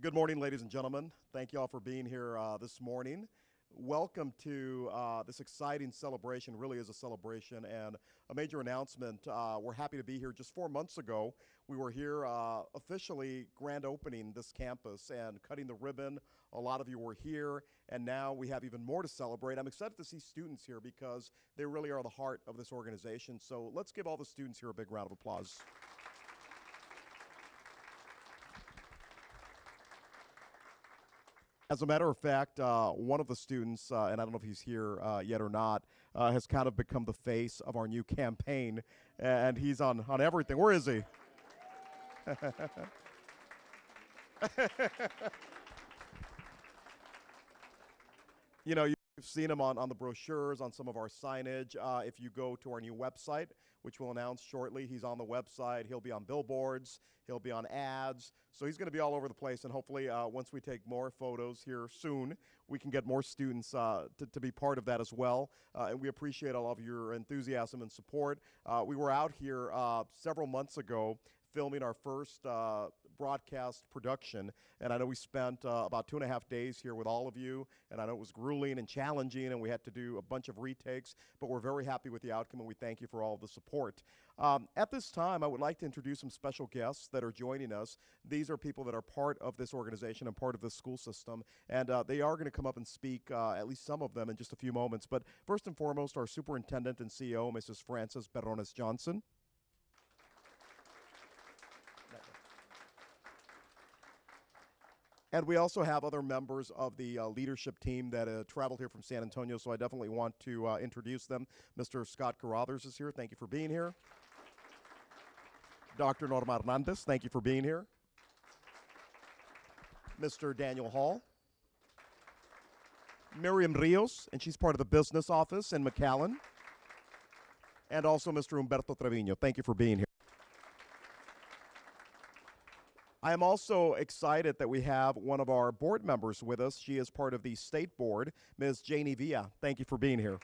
Good morning, ladies and gentlemen. Thank you all for being here this morning. Welcome to this exciting celebration. Really is a celebration and a major announcement. We're happy to be here. Just 4 months ago, we were here officially grand opening this campus and cutting the ribbon. A lot of you were here, and now we have even more to celebrate. I'm excited to see students here because they really are the heart of this organization. So let's give all the students here a big round of applause. As a matter of fact, one of the students, and I don't know if he's here yet or not, has kind of become the face of our new campaign, and he's on everything. Where is he? You've seen him on the brochures, on some of our signage. If you go to our new website, which we'll announce shortly, he's on the website. He'll be on billboards. He'll be on ads. So he's going to be all over the place. And hopefully, once we take more photos here soon, we can get more students to be part of that as well. And we appreciate all of your enthusiasm and support. We were out here several months ago filming our first broadcast production, and I know we spent about 2.5 days here with all of you, and I know it was grueling and challenging, and we had to do a bunch of retakes, but we're very happy with the outcome, and we thank you for all of the support. At this time, I would like to introduce some special guests that are joining us. These are people that are part of this organization and part of this school system, and they are going to come up and speak, at least some of them, in just a few moments. But first and foremost, our superintendent and CEO, Mrs. Frances Berrones Johnson. And we also have other members of the leadership team that traveled here from San Antonio, so I definitely want to introduce them. Mr. Scott Carruthers is here. Thank you for being here. Dr. Norma Hernandez, thank you for being here. Mr. Daniel Hall. Miriam Rios, and she's part of the business office in McAllen. And also Mr. Humberto Trevino. Thank you for being here. I am also excited that we have one of our board members with us. She is part of the state board, Ms. Janie Villa. Thank you for being here.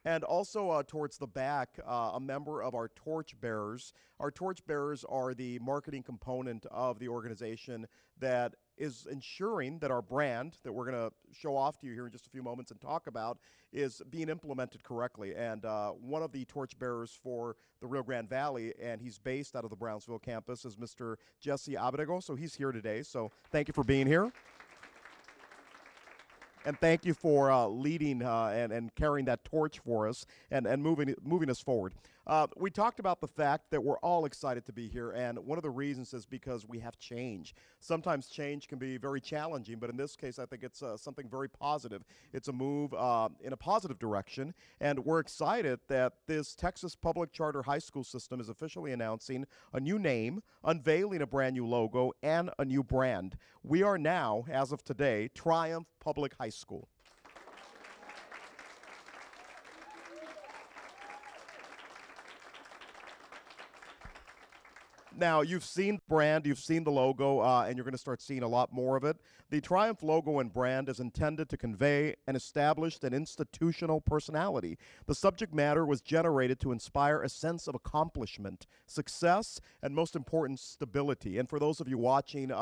And also towards the back, a member of our torchbearers. Our torchbearers are the marketing component of the organization that is ensuring that our brand that we're going to show off to you here in just a few moments and talk about is being implemented correctly. And one of the torchbearers for the Rio Grande Valley, and he's based out of the Brownsville campus, is Mr. Jesse Abrego. So he's here today. So thank you for being here. And thank you for leading and carrying that torch for us and moving us forward. We talked about the fact that we're all excited to be here, and one of the reasons is because we have change. Sometimes change can be very challenging, but in this case, I think it's something very positive. It's a move in a positive direction, and we're excited that this Texas Public Charter High School system is officially announcing a new name, unveiling a brand new logo, and a new brand. We are now, as of today, Triumph Public High School. Now, you've seen the brand, you've seen the logo, and you're going to start seeing a lot more of it. The Triumph logo and brand is intended to convey an established and institutional personality. The subject matter was generated to inspire a sense of accomplishment, success, and most important, stability. And for those of you watching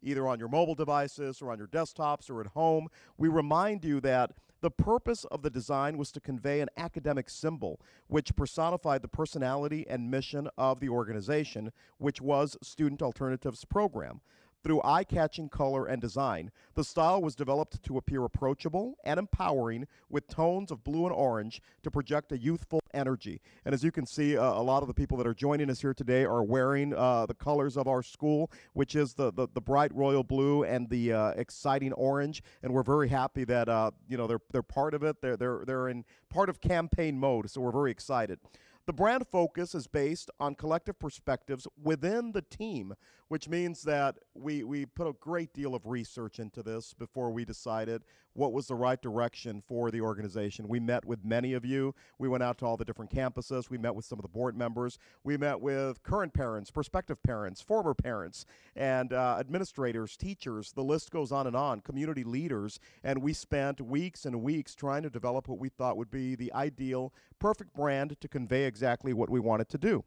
either on your mobile devices or on your desktops or at home, we remind you that the purpose of the design was to convey an academic symbol which personified the personality and mission of the organization, which was Student Alternatives Program. Through eye-catching color and design, the style was developed to appear approachable and empowering with tones of blue and orange to project a youthful energy. And as you can see, a lot of the people that are joining us here today are wearing the colors of our school, which is the bright royal blue and the exciting orange. And we're very happy that they're part of it. They're in part of campaign mode, so we're very excited. The brand focus is based on collective perspectives within the team, which means that we put a great deal of research into this before we decided what was the right direction for the organization. We met with many of you. We went out to all the different campuses. We met with some of the board members. We met with current parents, prospective parents, former parents, and administrators, teachers. The list goes on, community leaders. And we spent weeks and weeks trying to develop what we thought would be the ideal, perfect brand to convey exactly what we wanted to do.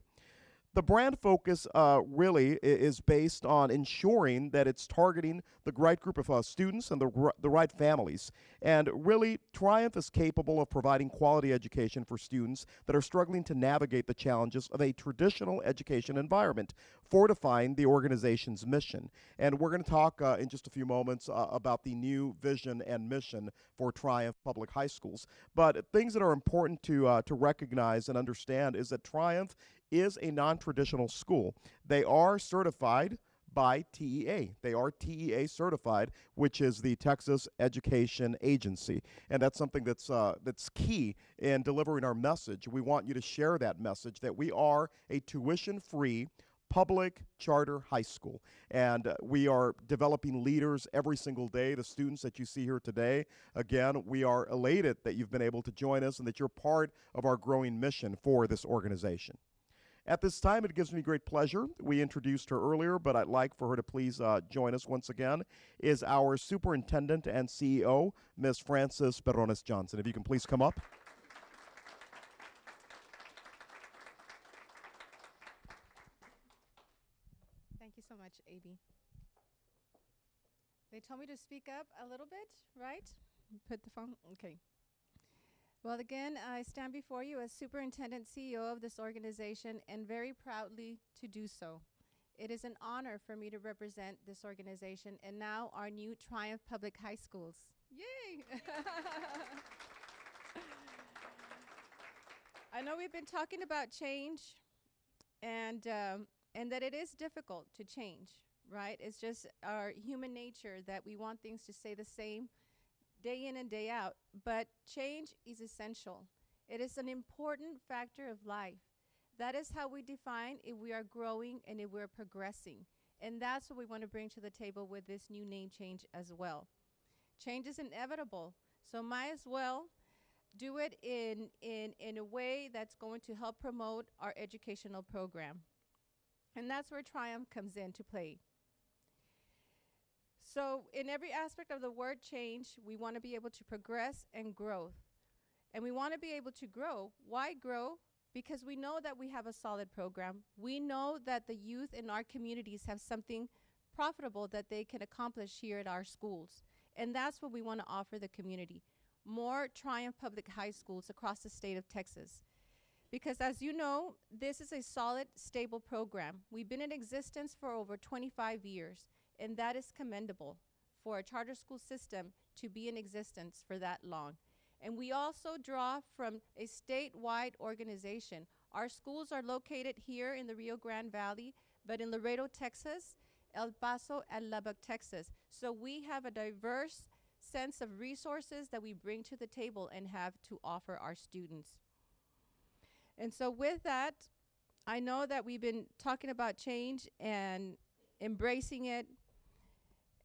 The brand focus really is based on ensuring that it's targeting the right group of students and the right families. And really, Triumph is capable of providing quality education for students that are struggling to navigate the challenges of a traditional education environment, fortifying the organization's mission. And we're going to talk in just a few moments about the new vision and mission for Triumph Public High Schools. But things that are important to recognize and understand is that Triumph is a non-traditional school. They are certified by TEA. They are TEA certified, which is the Texas Education Agency, and that's something that's key in delivering our message. We want you to share that message that we are a tuition-free public charter high school, and we are developing leaders every single day. The students that you see here today, again, we are elated that you've been able to join us and that you're part of our growing mission for this organization. At this time, it gives me great pleasure. We introduced her earlier, but I'd like for her to please join us once again, is our Superintendent and CEO, Ms. Frances Perrones Johnson. If you can please come up. Thank you so much, AB. They told me to speak up a little bit, right? Put the phone, okay. Well, again, I stand before you as Superintendent CEO of this organization and very proudly to do so. It is an honor for me to represent this organization and now our new Triumph Public High Schools. Yay! I know we've been talking about change and that it is difficult to change, right? It's just our human nature that we want things to stay the same day in and day out, but change is essential. It is an important factor of life. That is how we define if we are growing and if we're progressing. And that's what we want to bring to the table with this new name change as well. Change is inevitable, so might as well do it in a way that's going to help promote our educational program. And that's where Triumph comes into play. So in every aspect of the word change, we want to be able to progress and grow. And we want to be able to grow. Why grow? Because we know that we have a solid program. We know that the youth in our communities have something profitable that they can accomplish here at our schools. And that's what we want to offer the community. More Triumph Public High Schools across the state of Texas. Because as you know, this is a solid, stable program. We've been in existence for over 25 years. And that is commendable for a charter school system to be in existence for that long. And we also draw from a statewide organization. Our schools are located here in the Rio Grande Valley, but in Laredo, Texas, El Paso, and Lubbock, Texas. So we have a diverse sense of resources that we bring to the table and have to offer our students. And so with that, I know that we've been talking about change and embracing it.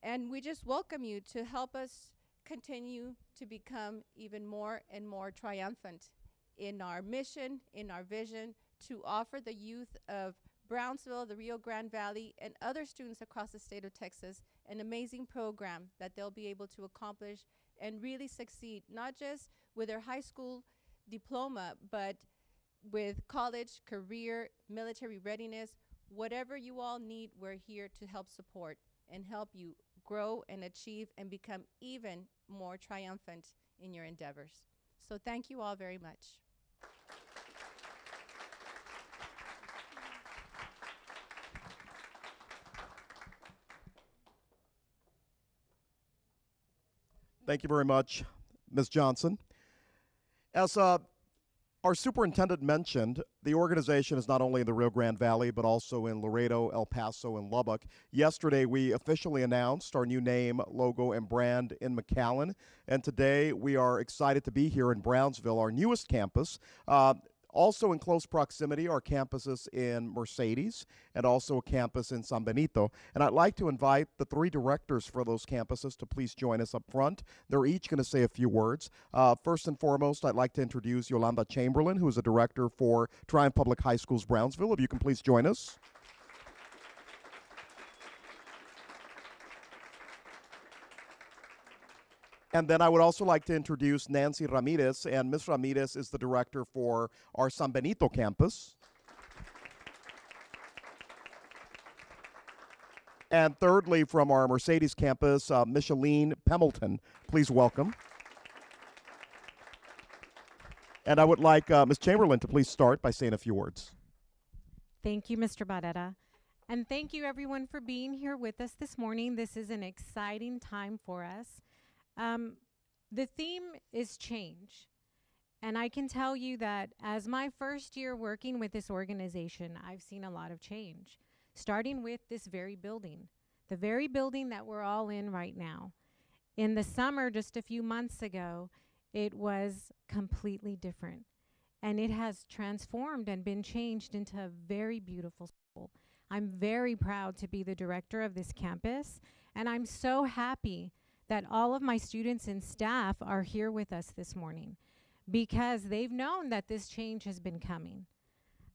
And we just welcome you to help us continue to become even more and more triumphant in our mission, in our vision, to offer the youth of Brownsville, the Rio Grande Valley, and other students across the state of Texas an amazing program that they'll be able to accomplish and really succeed, not just with their high school diploma, but with college, career, military readiness. Whatever you all need, we're here to help support and help you grow and achieve and become even more triumphant in your endeavors. So thank you all very much. Thank you very much, Ms. Johnson. As our superintendent mentioned, the organization is not only in the Rio Grande Valley, but also in Laredo, El Paso, and Lubbock. Yesterday, we officially announced our new name, logo, and brand in McAllen. And today, we are excited to be here in Brownsville, our newest campus. Also in close proximity are campuses in Mercedes and also a campus in San Benito. And I'd like to invite the three directors for those campuses to please join us up front. They're each going to say a few words. First and foremost, I'd like to introduce Yolanda Chamberlain, who is a director for Triumph Public High Schools Brownsville. If you can please join us. And then I would also like to introduce Nancy Ramirez, and Ms. Ramirez is the director for our San Benito campus. And thirdly, from our Mercedes campus, Micheline Pemilton. Please welcome. And I would like Ms. Chamberlain to please start by saying a few words. Thank you, Mr. Barrera. And thank you, everyone, for being here with us this morning. This is an exciting time for us. The theme is change. And I can tell you that as my first year working with this organization, I've seen a lot of change, starting with this very building, the very building that we're all in right now. In the summer, just a few months ago, it was completely different. And it has transformed and been changed into a very beautiful school. I'm very proud to be the director of this campus, and I'm so happy that all of my students and staff are here with us this morning because they've known that this change has been coming.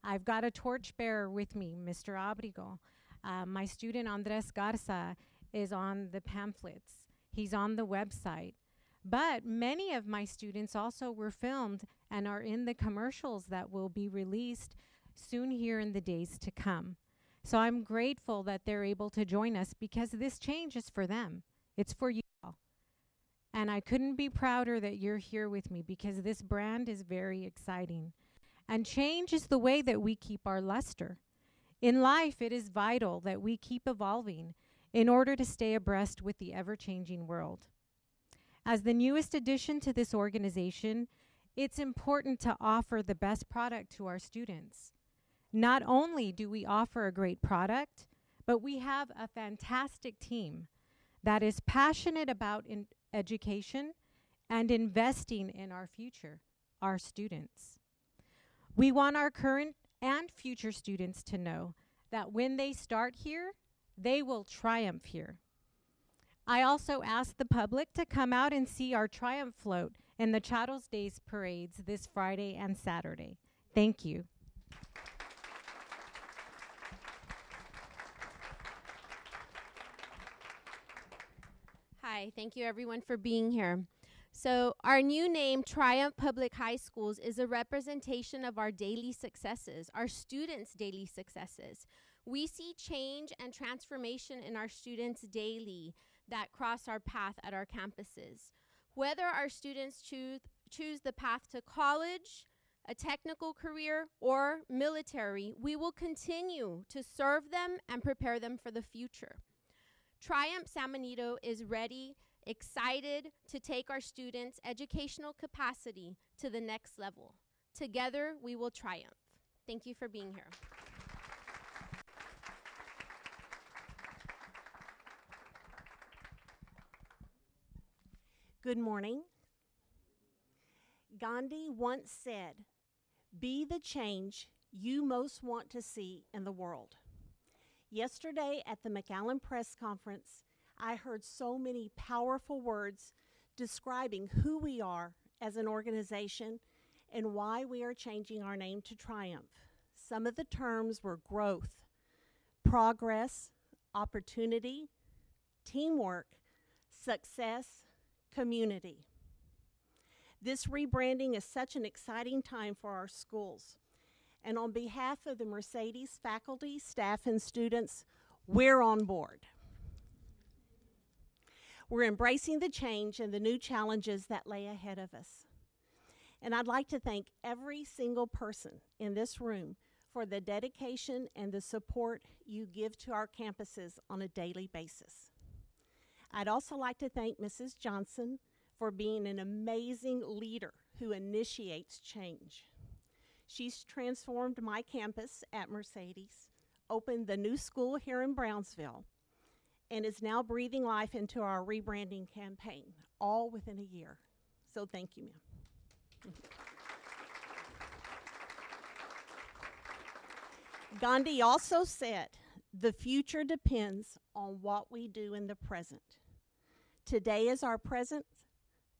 I've got a torchbearer with me, Mr. Abrigo. My student Andres Garza is on the pamphlets. He's on the website. But many of my students also were filmed and are in the commercials that will be released soon here in the days to come. So I'm grateful that they're able to join us because this change is for them. It's for you all. And I couldn't be prouder that you're here with me because this brand is very exciting. And change is the way that we keep our luster. In life, it is vital that we keep evolving in order to stay abreast with the ever-changing world. As the newest addition to this organization, it's important to offer the best product to our students. Not only do we offer a great product, but we have a fantastic team that is passionate about education and investing in our future, our students. We want our current and future students to know that when they start here, they will triumph here. I also asked the public to come out and see our Triumph Float in the Charles Days parades this Friday and Saturday. Thank you. Hi, thank you everyone for being here. So our new name, Triumph Public High Schools, is a representation of our daily successes, our students' daily successes. We see change and transformation in our students daily that cross our path at our campuses. Whether our students choose the path to college, a technical career, or military, we will continue to serve them and prepare them for the future. Triumph San Benito is ready, excited to take our students' educational capacity to the next level. Together, we will triumph. Thank you for being here. Good morning. Gandhi once said, "Be the change you most want to see in the world." Yesterday at the McAllen Press Conference, I heard so many powerful words describing who we are as an organization and why we are changing our name to Triumph. Some of the terms were growth, progress, opportunity, teamwork, success, community. This rebranding is such an exciting time for our schools. And on behalf of the Mercedes faculty, staff, and students, we're on board. We're embracing the change and the new challenges that lay ahead of us. And I'd like to thank every single person in this room for the dedication and the support you give to our campuses on a daily basis. I'd also like to thank Mrs. Johnson for being an amazing leader who initiates change. She's transformed my campus at Mercedes, opened the new school here in Brownsville, and is now breathing life into our rebranding campaign, all within a year. So thank you, ma'am. Gandhi also said, "The future depends on what we do in the present." Today is our present.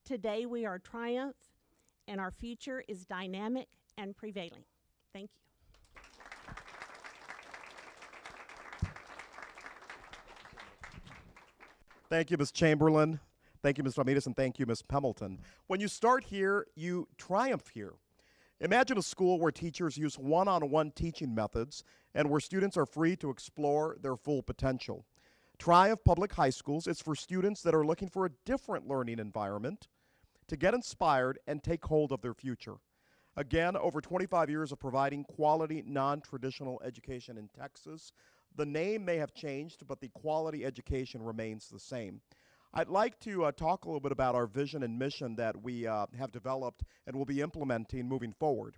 Today we are Triumph, and our future is dynamic and prevailing. Thank you. Thank you, Ms. Chamberlain. Thank you, Ms. Ramirez, and thank you, Ms. Pemilton. When you start here, you triumph here. Imagine a school where teachers use one-on-one teaching methods and where students are free to explore their full potential. Triumph Public High Schools is for students that are looking for a different learning environment to get inspired and take hold of their future. Again, over 25 years of providing quality, non-traditional education in Texas. The name may have changed, but the quality education remains the same. I'd like to talk a little bit about our vision and mission that we have developed and will be implementing moving forward.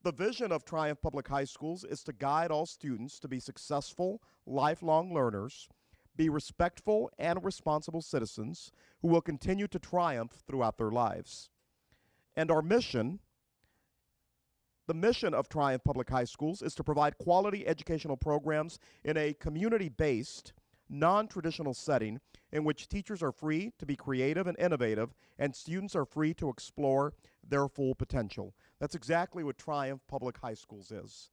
The vision of Triumph Public High Schools is to guide all students to be successful, lifelong learners, be respectful and responsible citizens who will continue to triumph throughout their lives. And our mission, the mission of Triumph Public High Schools, is to provide quality educational programs in a community-based, non-traditional setting in which teachers are free to be creative and innovative and students are free to explore their full potential. That's exactly what Triumph Public High Schools is.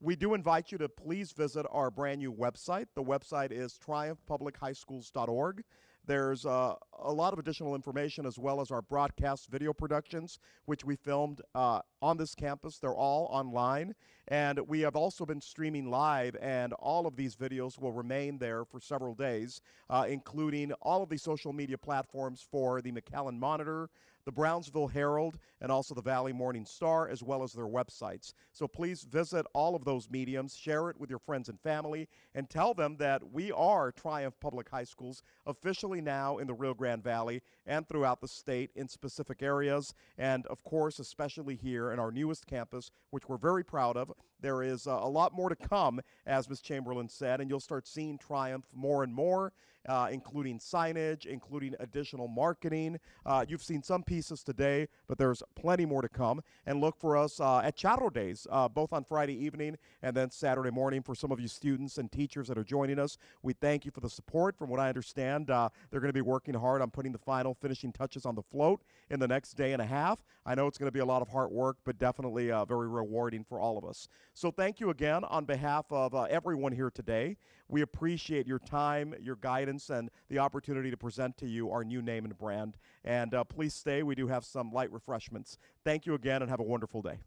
We do invite you to please visit our brand new website. The website is triumphpublichighschools.org. There's a lot of additional information as well as our broadcast video productions, which we filmed on this campus. They're all online. And we have also been streaming live, and all of these videos will remain there for several days, including all of the social media platforms for the McAllen Monitor, the Brownsville Herald, and also the Valley Morning Star, as well as their websites. So please visit all of those mediums, share it with your friends and family, and tell them that we are Triumph Public High Schools, officially now in the Rio Grande Valley and throughout the state in specific areas, and of course, especially here in our newest campus, which we're very proud of. There is a lot more to come, as Ms. Chamberlain said, and you'll start seeing Triumph more and more, including signage, including additional marketing. You've seen some pieces today, but there's plenty more to come. And look for us at Chatro Days, both on Friday evening and then Saturday morning for some of you students and teachers that are joining us. We thank you for the support. From what I understand, they're going to be working hard on putting the final finishing touches on the float in the next day and a half. I know it's going to be a lot of hard work, but definitely very rewarding for all of us. So thank you again on behalf of everyone here today. We appreciate your time, your guidance, and the opportunity to present to you our new name and brand. And please stay. We do have some light refreshments. Thank you again, and have a wonderful day.